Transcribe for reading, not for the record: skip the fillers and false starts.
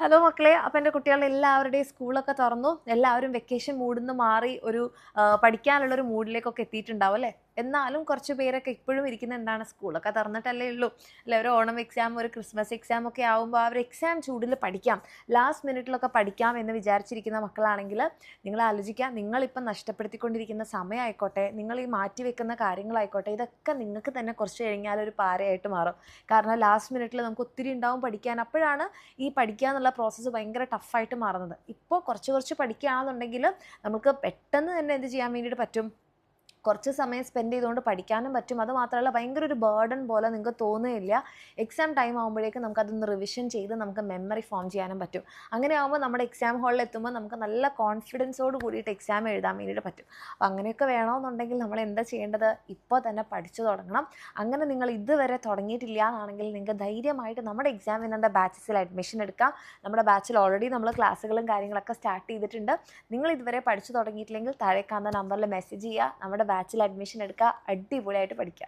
Hello മക്കളെ, അപ്പം എൻ്റെ കുട്ടികളുടെ എല്ലാവരുടെയും സ്കൂളൊക്കെ തുറന്നു. എല്ലാവരും വെക്കേഷൻ മൂഡിൽ നിന്ന് മാറി ഒരു പഠിക്കാനുള്ളൊരു മൂഡിലേക്കൊക്കെ എത്തിയിട്ടുണ്ടാവും അല്ലേ? എന്നാലും കുറച്ച് പേരൊക്കെ ഇപ്പോഴും ഇരിക്കുന്ന എന്താണ്, സ്കൂളൊക്കെ തുറന്നിട്ടല്ലേ ഉള്ളൂ അല്ലെ? ഒരു ഓണം എക്സാം, ഒരു ക്രിസ്മസ് എക്സാം ഒക്കെ ആകുമ്പോൾ ആ ഒരു എക്സാം ചൂടിൽ പഠിക്കാം, ലാസ്റ്റ് മിനിറ്റിലൊക്കെ പഠിക്കാം എന്ന് വിചാരിച്ചിരിക്കുന്ന മക്കളാണെങ്കിൽ നിങ്ങൾ ആലോചിക്കുക, നിങ്ങളിപ്പം നഷ്ടപ്പെടുത്തിക്കൊണ്ടിരിക്കുന്ന സമയമായിക്കോട്ടെ, നിങ്ങൾ ഈ മാറ്റി വെക്കുന്ന കാര്യങ്ങളായിക്കോട്ടെ, ഇതൊക്കെ നിങ്ങൾക്ക് തന്നെ കുറച്ച് കഴിഞ്ഞാൽ ഒരു പാരയായിട്ട് മാറും. കാരണം ലാസ്റ്റ് മിനിറ്റിൽ നമുക്ക് ഒത്തിരി ഉണ്ടാവും പഠിക്കാൻ. അപ്പോഴാണ് ഈ പഠിക്കുക എന്നുള്ള പ്രോസസ്സ് ഭയങ്കര ടഫായിട്ട് മാറുന്നത്. ഇപ്പോൾ കുറച്ച് കുറച്ച് പഠിക്കുകയാണെന്നുണ്ടെങ്കിൽ നമുക്ക് പെട്ടെന്ന് തന്നെ എന്ത് ചെയ്യാൻ വേണ്ടിയിട്ട് പറ്റും, കുറച്ച് സമയം സ്പെൻഡ് ചെയ്തുകൊണ്ട് പഠിക്കാനും പറ്റും. അത് മാത്രമല്ല, ഭയങ്കര ഒരു ബേർഡൻ പോലെ നിങ്ങൾക്ക് തോന്നുകയില്ല. എക്സാം ടൈം ആകുമ്പോഴേക്കും നമുക്കതൊന്ന് റിവിഷൻ ചെയ്ത് നമുക്ക് മെമ്മറി ഫോം ചെയ്യാനും പറ്റും. അങ്ങനെ ആകുമ്പോൾ നമ്മുടെ എക്സാം ഹാളിൽ എത്തുമ്പോൾ നമുക്ക് നല്ല കോൺഫിഡൻസോട് കൂടിയിട്ട് എക്സാം എഴുതാൻ വേണ്ടിയിട്ട് പറ്റും. അപ്പോൾ അങ്ങനെയൊക്കെ വേണമെന്നുണ്ടെങ്കിൽ നമ്മൾ എന്താ ചെയ്യേണ്ടത്, ഇപ്പോൾ തന്നെ പഠിച്ചു തുടങ്ങണം. അങ്ങനെ നിങ്ങൾ ഇതുവരെ തുടങ്ങിയിട്ടില്ല എന്നാണെങ്കിൽ നിങ്ങൾക്ക് ധൈര്യമായിട്ട് നമ്മുടെ എക്സാമിനുള്ള ബാച്ചസിൽ അഡ്മിഷൻ എടുക്കാം. നമ്മുടെ ബാച്ചിൽ ഓൾറെഡി നമ്മൾ ക്ലാസ്സുകളും കാര്യങ്ങളൊക്കെ സ്റ്റാർട്ട് ചെയ്തിട്ടുണ്ട്. നിങ്ങൾ ഇതുവരെ പഠിച്ചു തുടങ്ങിയിട്ടില്ലെങ്കിൽ താഴെ കാണുന്ന നമ്പറിൽ മെസ്സേജ് ചെയ്യുക, നമ്മുടെ ബാച്ചിൽ അഡ്മിഷൻ എടുക്കുക, അടിപൊളിയായിട്ട് പഠിക്കുക.